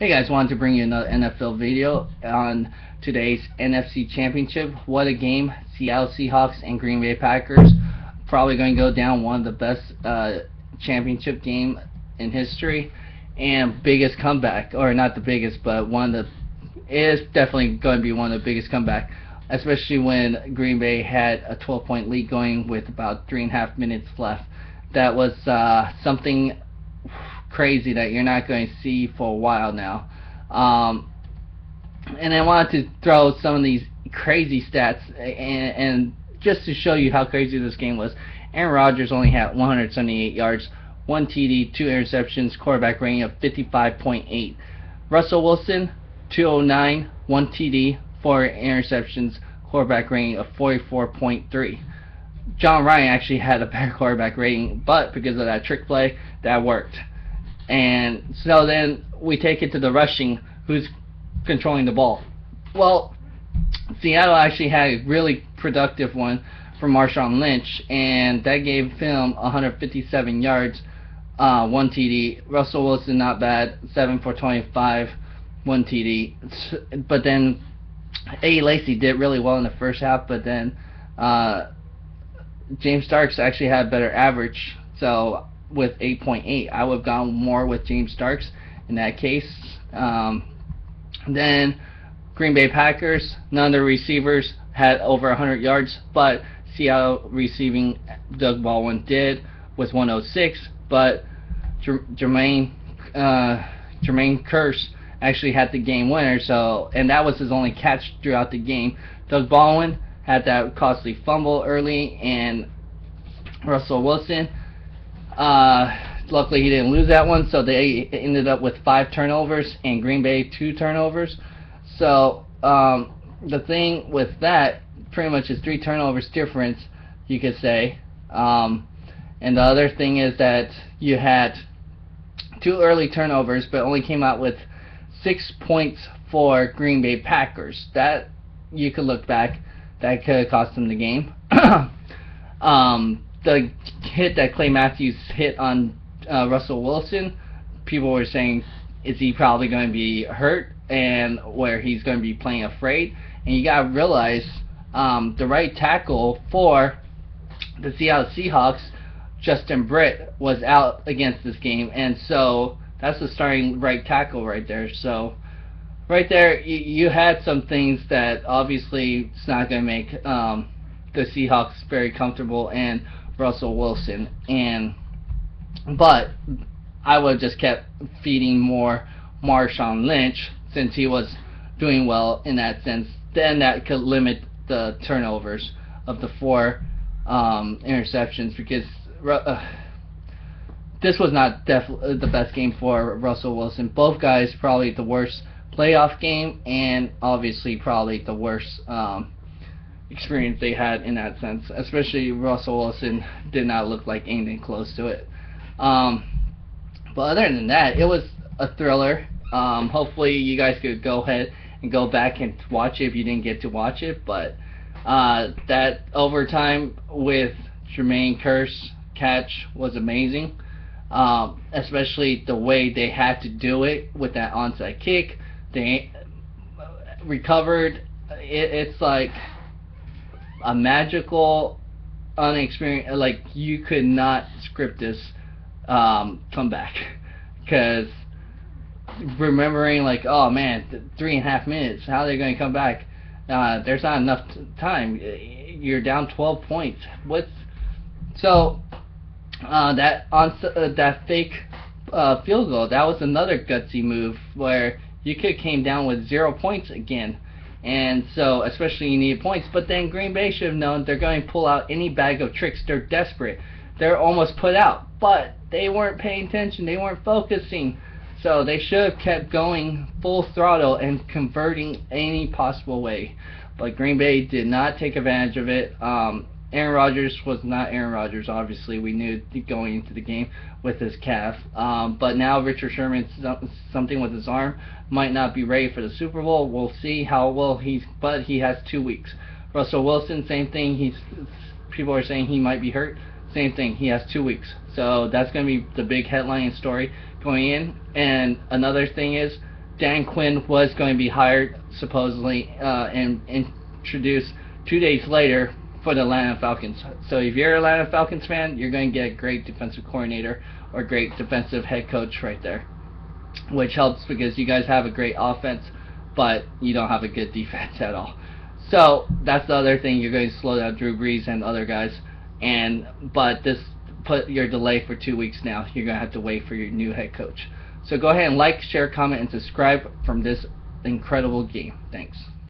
Hey guys, wanted to bring you another NFL video on today's NFC Championship. What a game. Seattle Seahawks and Green Bay Packers. Probably going to go down one of the best championship game in history. And biggest comeback, or not the biggest, but it is definitely going to be one of the biggest comeback. Especially when Green Bay had a 12-point lead going with about 3.5 minutes left. That was something crazy that you're not going to see for a while now. And I wanted to throw some of these crazy stats and just to show you how crazy this game was. Aaron Rodgers only had 178 yards, 1 TD, 2 interceptions, quarterback rating of 55.8. Russell Wilson, 209, 1 TD, 4 interceptions, quarterback rating of 44.3. John Ryan actually had a better quarterback rating, but because of that trick play, that worked. And so then we take it to the rushing, who's controlling the ball. Well, Seattle actually had a really productive one from Marshawn Lynch, and that gave him 157 yards, 1 TD. Russell Wilson, not bad, 7 for 25, 1 TD. But then A. Lacy did really well in the first half, but then James Starks actually had a better average, so with 8.8. I would have gone more with James Starks in that case. Then Green Bay Packers, none of the receivers had over 100 yards, but Seattle receiving Doug Baldwin did with 106, but Jermaine Kearse actually had the game winner, and that was his only catch throughout the game. Doug Baldwin had that costly fumble early, and Russell Wilson, luckily he didn't lose that one, so they ended up with 5 turnovers and Green Bay 2 turnovers. So the thing with that pretty much is 3 turnovers difference, you could say. And the other thing is that you had 2 early turnovers, but only came out with 6 points for Green Bay Packers. That you could look back, that could have cost them the game. The hit that Clay Matthews hit on Russell Wilson, people were saying, is he probably going to be hurt and where he's going to be playing afraid? And you got to realize the right tackle for the Seattle Seahawks, Justin Britt, was out against this game, and so that's the starting right tackle right there. So right there, you had some things that obviously it's not going to make the Seahawks very comfortable and Russell Wilson, but I would have just kept feeding more Marshawn Lynch since he was doing well in that sense. Then that could limit the turnovers of the 4 interceptions, because this was not the best game for Russell Wilson. Both guys probably the worst playoff game, and obviously probably the worst experience they had in that sense. Especially Russell Wilson did not look like anything close to it. But other than that, it was a thriller. Hopefully you guys could go ahead and go back and watch it if you didn't get to watch it. But that overtime with Jermaine Kearse catch was amazing. Especially the way they had to do it with that onside kick. They recovered. It's like a magical, unexperienced, like you could not script this comeback, because remembering like, oh man, 3.5 minutes, how are they going to come back? There's not enough time. You're down 12 points. That fake field goal, that was another gutsy move where you could have came down with 0 points again. And so, especially you needed points. But then Green Bay should have known they're going to pull out any bag of tricks. They're desperate. They're almost put out. But they weren't paying attention. They weren't focusing. So they should have kept going full throttle and converting any possible way. But Green Bay did not take advantage of it. Aaron Rodgers was not Aaron Rodgers, obviously. We knew going into the game with his calf. But now Richard Sherman's something with his arm. Might not be ready for the Super Bowl. We'll see how well but he has 2 weeks. Russell Wilson, same thing. People are saying he might be hurt. Same thing. He has 2 weeks. So that's going to be the big headline story going in. And another thing is Dan Quinn was going to be hired supposedly and introduced 2 days later for the Atlanta Falcons. So if you're an Atlanta Falcons fan, you're going to get a great defensive coordinator or great defensive head coach right there, which helps because you guys have a great offense, but you don't have a good defense at all. So that's the other thing. You're going to slow down Drew Brees and other guys, but this put your delay for 2 weeks now. You're going to have to wait for your new head coach. So go ahead and like, share, comment, and subscribe from this incredible game. Thanks.